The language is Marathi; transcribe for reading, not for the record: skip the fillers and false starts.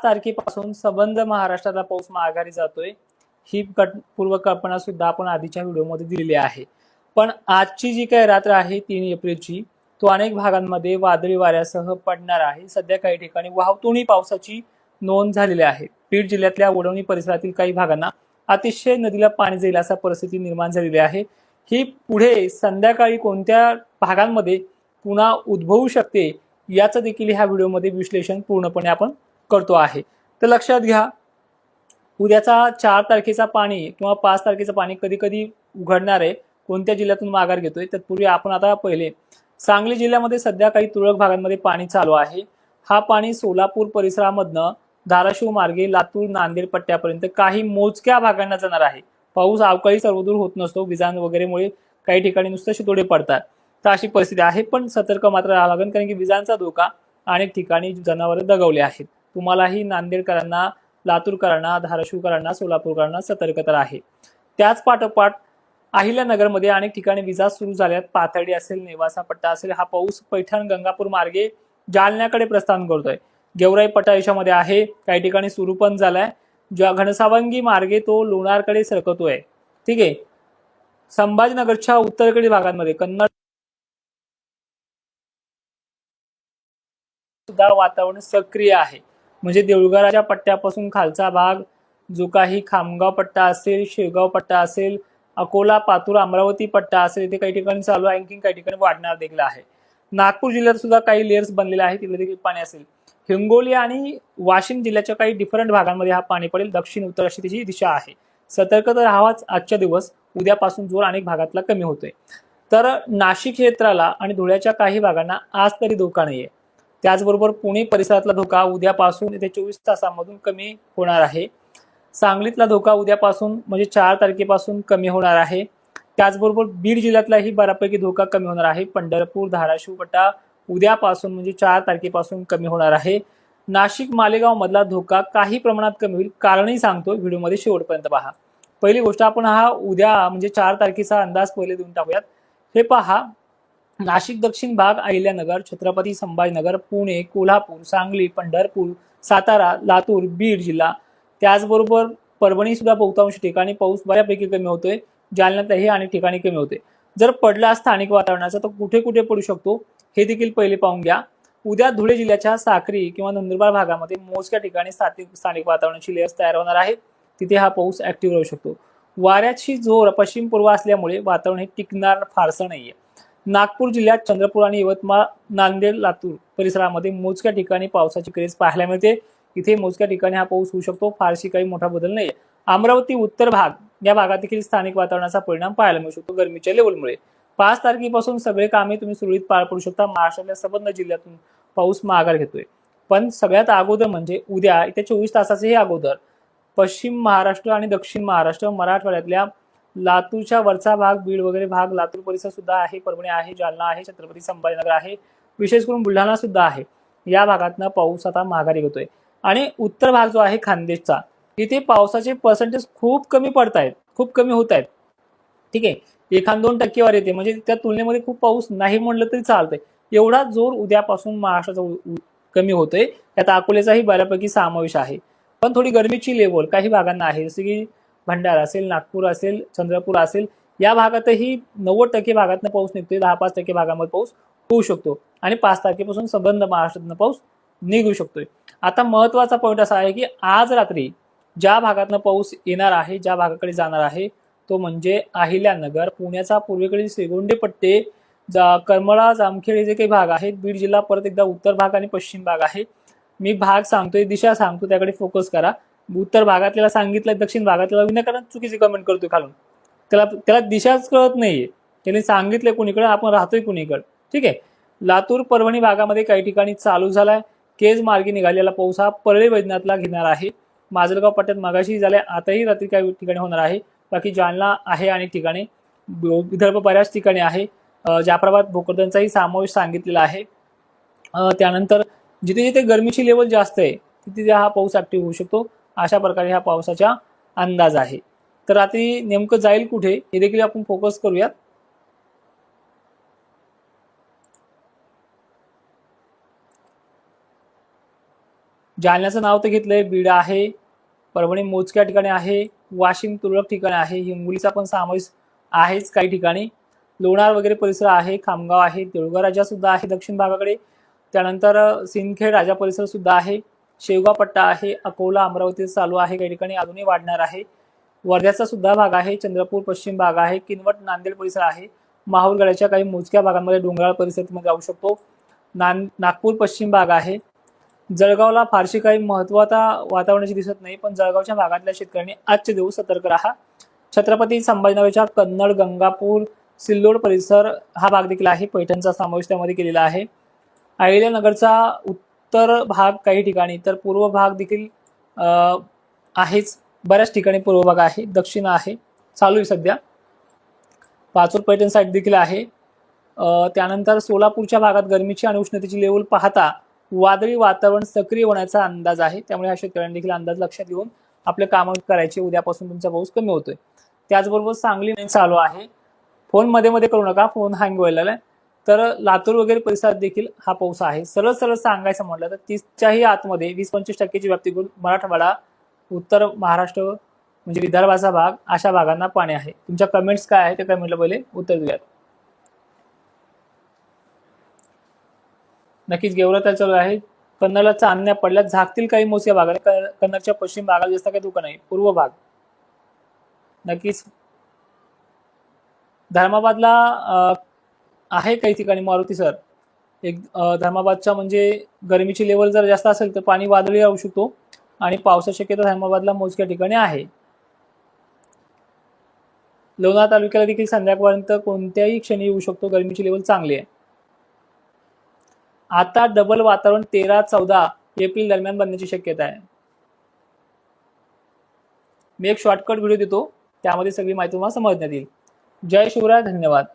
तारखेपासून संबंध महाराष्ट्राला पाऊस माघारी जातोय ही पूर्वकल्पना सुद्धा आपण आधीच्या व्हिडिओमध्ये दिलेली आहे। पण आजची जी काही रात्र आहे 3 एप्रिलची तो अनेक भागांमध्ये वादळी वाऱ्यासह पडणार आहे। सध्या काही ठिकाणी वाहतुणी पावसाची नोंद झालेली आहे। बीड जिल्ह्यातल्या वडवणी परिसरातील काही भागांना अतिशय नदीला पाणी जाईल असा परिस्थिती निर्माण झालेली आहे। ही पुढे संध्याकाळी कोणत्या भागांमध्ये पुन्हा उद्भवू शकते याचं देखील ह्या व्हिडिओमध्ये विश्लेषण पूर्णपणे आपण करतो आहे। तर लक्षात घ्या, उद्याचा 4 तारखेचा पाणी किंवा 5 तारखेचा पाणी कधी कधी उघडणार आहे, कोणत्या जिल्ह्यातून माघार घेतोय। तत्पूर्वी आपण आता पहिले सांगली जिल्ह्यामध्ये सध्या काही तुरळक भागांमध्ये पाणी चालू आहे। हा पाणी सोलापूर परिसरामधनं धाराशिव मार्गे लातूर नांदेड पट्ट्यापर्यंत काही मोजक्या भागांना जाणार आहे। पाऊस अवकाळी सर्वदूर होत नसतो, विजांत वगैरेमुळे काही ठिकाणी नुसते शितोडे पडतात, तर अशी परिस्थिती आहे। पण सतर्क मात्र राहावं लागेल, कारण की विजांचा धोका अनेक ठिकाणी जनावरे दगावले आहेत। तुम्हालाही नांदेडकरांना, लातूरकरांना, धाराशिवकरांना, सोलापूरकरांना सतर्कता आहे। त्याच पाठोपाठ अहिल्यानगरमध्ये अनेक ठिकाणी विजा सुरू झाल्यात। पाथर्डी असेल, नेवासा पट्टा असेल, हा पाऊस पैठण गंगापूर मार्गे जालन्याकडे प्रस्थान करतोय। गेवराई पट्टा याच्यामध्ये आहे, काही ठिकाणी सुरू पण झालाय। ज्या घनसावंगी मार्गे तो लोणारकडे सरकतोय। ठीक आहे, संभाजीनगरच्या उत्तरेकडील भागांमध्ये कन्नड सुद्धा वातावरण सक्रिय आहे। म्हणजे देऊळगाच्या पट्ट्यापासून खालचा भाग जो काही खामगाव पट्टा असेल, शेगाव पट्टा असेल, अकोला, पातूर, अमरावती पट्टा असेल, इथे काही ठिकाणी चालू आहे, आणखी काही ठिकाणी वाढणार देखील आहे। नागपूर जिल्ह्यात सुद्धा काही लेयर्स बनलेले आहेत, तिथे देखील पाणी असेल। हिंगोली आणि वाशिम जिल्ह्याच्या काही डिफरंट भागांमध्ये हा पाणी पडेल। दक्षिण उत्तर अशी त्याची दिशा आहे। सतर्कता राहावाच आजच्या दिवस। उद्यापासून जोर अनेक भागातला कमी होतोय। तर नाशिक क्षेत्राला आणि धुळ्याच्या काही भागांना आज तरी धोका नाहीये। त्याचबरोबर पुणे परिसरातला धोका उद्यापासून येत्या 24 तासांमधून कमी होणार आहे। सांगलीतला धोका उद्यापासून म्हणजे 4 तारखेपासून कमी होणार आहे। त्याचबरोबर बीड जिल्ह्यातलाही बऱ्यापैकी धोका कमी होणार आहे। पंढरपूर, धाराशिव पट्टा उद्यापासून म्हणजे 4 तारखेपासून कमी होणार आहे। नाशिक, मालेगाव मधला धोका काही प्रमाणात कमी होईल, कारणही सांगतो, व्हिडिओमध्ये शेवटपर्यंत पहा। पहिली गोष्ट, आपण हा उद्या म्हणजे 4 तारखेचा अंदाज पहिले देऊन टाकूयात। हे पहा, नाशिक दक्षिण भाग, अहिल्यानगर, छत्रपती संभाजीनगर, पुणे, कोल्हापूर, सांगली, पंढरपूर, सातारा, लातूर, बीड जिल्हा, त्याचबरोबर परभणी सुद्धा बहुतांश ठिकाणी पाऊस बऱ्यापैकी कमी होतोय। जालन्यातही अनेक ठिकाणी कमी होते। जर पडला स्थानिक वातावरणाचा तर कुठे कुठे पडू शकतो हे देखील पहिले पाहून घ्या। उद्या धुळे जिल्ह्याच्या साक्री किंवा नंदुरबार भागामध्ये मोजक्या ठिकाणी स्थानिक वातावरणाची लेयर्स तयार होणार आहे, तिथे हा पाऊस ऍक्टिव्ह राहू शकतो। वाऱ्याची जोर पश्चिम पूर्व असल्यामुळे वातावरण हे टिकणार फारसं नाहीये। नागपूर जिल्ह्यात चंद्रपूर आणि यवतमाळ, नांदेड, लातूर परिसरामध्ये मोजक्या ठिकाणी पावसाची क्रेज पाहायला मिळते। इथे मोजक्या ठिकाणी हा पाऊस होऊ शकतो, फारशी काही मोठा बदल नाहीये। अमरावती उत्तर भाग या भागात देखील स्थानिक वातावरणाचा परिणाम पाहायला मिळू शकतो गरमीच्या लेवलमुळे। 5 तारखेपासून सगळे कामे तुम्ही सुरळीत पार पडू शकता। महाराष्ट्रातल्या संबंध जिल्ह्यातून पाऊस माघार घेतोय। पण सगळ्यात अगोदर म्हणजे उद्या येत्या 24 तासाचेही अगोदर पश्चिम महाराष्ट्र आणि दक्षिण महाराष्ट्र, मराठवाड्यातल्या लातूरच्या वरचा भाग, बीड वगैरे भाग, लातूर परिसर सुद्धा आहे, परभणी आहे, जालना आहे, छत्रपती संभाजीनगर आहे, विशेष करून बुलढाणा सुद्धा आहे। या भागातनं पाऊस आता माघारी घेतोय। आणि उत्तर भाग जो आहे खानदेशचा, इथे पावसाचे पर्सेंटेज खूप कमी पडतायत, खूप कमी होत आहेत। ठीक आहे, 1-2 टक्केवारी येते, म्हणजे त्या तुलनेमध्ये खूप पाऊस नाही म्हणलं तरी चालतंय। एवढा जोर उद्यापासून महाराष्ट्राचा कमी होतोय। त्यात अकोल्याचाही बऱ्यापैकी समावेश आहे। पण थोडी गरमीची लेवल काही भागांना आहे, जसे की भंडारा असेल, नागपूर असेल, चंद्रपूर असेल, या भागातही 90% भागातनं पाऊस निघतोय। 10-5% भागामध्ये पाऊस होऊ शकतो आणि 5 तारखेपासून संबंध महाराष्ट्रातनं पाऊस निघू शकतोय। आता महत्वाचा पॉईंट असा आहे की आज रात्री ज्या भागातनं पाऊस येणार आहे, ज्या भागाकडे जाणार आहे, तो म्हणजे अहिल्यानगर, पुण्याचा पूर्वेकडील श्रीगोंदे पट्टे, करमळा, जामखेड हे जे काही भाग आहेत, बीड जिल्हा, परत एकदा उत्तर भाग आणि पश्चिम भाग आहे। मी भाग सांगतोय, दिशा सांगतो, त्याकडे फोकस करा। उत्तर भागातल्याला सांगितलं, दक्षिण भागातल्याला विनाकारण चुकीची कमेंट करतोय खालून, त्याला दिशाच कळत नाहीये। त्याने सांगितलंय कुणीकडे, आपण राहतोय कुणीकडे। ठीक आहे, लातूर, परभणी भागामध्ये काही ठिकाणी चालू झालाय। केज मार्गे निघालेला पाऊस हा परळी वैजनाथला घेणार आहे। माजलगाव पट्ट्यात मगाशी झालाय, आताही रात्री काही ठिकाणी होणार आहे। बाकी जालना आहे, अनेक ठिकाणी विदर्भ बऱ्याच ठिकाणी आहे। जाफराबाद, भोकरदनचाही समावेश सांगितलेला आहे। त्यानंतर जिथे जिथे गरमीची लेवल जास्त आहे तिथे हा पाऊस ऍक्टिव्ह होऊ शकतो। अशा प्रकारे हा पावसाचा अंदाज आहे। तर रात्री नेमकं जाईल कुठे हे देखील आपण फोकस करूयात। जालन्याचं नाव तर घेतलंय, बीड आहे, परभणी मोजक्या ठिकाणी आहे, वाशिम तुरळक ठिकाणी आहे, हिंगोलीचा पण समावेश आहेच काही ठिकाणी, लोणार वगैरे परिसर आहे, खामगाव आहे, देऊळगाव राजा सुद्धा आहे दक्षिण भागाकडे, त्यानंतर सिंदखेड राजा परिसर सुद्धा आहे, शेवगाव पट्टा आहे, अकोला अमरावती चालू आहे, काही ठिकाणी अजूनही वाढणार आहे, वर्ध्याचा सुद्धा भाग आहे, चंद्रपूर पश्चिम भाग आहे, किनवट नांदेड परिसर आहे, माहूरगडाच्या काही मोजक्या भागांमध्ये डोंगराळ परिसरामध्ये जाऊ शकतो, नागपूर पश्चिम भाग आहे, जळगावला फारशी काही महत्वाचा वातावरणाची दिसत नाही, पण जळगावच्या भागातल्या शेतकऱ्यांनी आजचे दिवस सतर्क राहा. छत्रपती संभाजीनगरच्या कन्नड, गंगापूर, सिल्लोड परिसर हा भाग देखील आहे, पैठणचा समावेश त्यामध्ये केलेला आहे. अहिल्यानगरचा उत्तर भाग काही ठिकाणी, तर पूर्व भाग देखील आहेच, बऱ्याच ठिकाणी पूर्व भाग आहे, दक्षिण आहे, चालू आहे सध्या. पाचोर पैठण साईड देखील आहे. त्यानंतर सोलापूरच्या भागात गरमीची आणि उष्णतेची लेवल पाहता वादळी वातावरण सक्रिय होण्याचा अंदाज आहे, त्यामुळे हा शेतकऱ्यांनी देखील अंदाज लक्षात घेऊन आपले काम करायचे. उद्यापासून तुमचा पाऊस कमी होतोय. त्याचबरोबर सांगली चालू आहे. फोन मध्ये मध्ये करू नका, फोन हँग व्हायला. तर लातूर वगैरे परिसरात देखील हा पाऊस आहे. सरळ सरळ सांगायचं म्हटलं तर 30च्याही आतमध्ये 20-25% व्याप्ती करून मराठवाडा, उत्तर महाराष्ट्र म्हणजे विदर्भाचा भाग, अशा भागांना पाणी आहे. तुमच्या कमेंट्स काय आहे ते कमेंटला पहिले उत्तर देऊयात. नक्कीच गेवरात चालू आहे. कन्नडला चांदण्या पडल्या, झाकतील काही मोजक्या भागाने. कन्नडच्या पश्चिम भागात जास्त काही धोका नाही. पूर्व भाग नक्कीच. धर्माबादला आहे काही ठिकाणी मारुती सर. एक धर्माबादच्या म्हणजे गरमीची लेवल जर जास्त असेल तर पाणी वादळी राहू शकतो आणि पावसाची शक्यता धर्माबादला मोजक्या ठिकाणी आहे. लोणार तालुक्याला देखील संध्याकाळपर्यंत कोणत्याही क्षणी येऊ शकतो. गरमीची लेवल चांगली आहे. आता डबल वातावरण 13-14 एप्रिल दरम्यान बनण्याची शक्यता आहे. मी एक शॉर्टकट व्हिडिओ देतो, त्यामध्ये सगळी माहिती तुम्हाला समजण्यात येईल. जय शिवराय, धन्यवाद.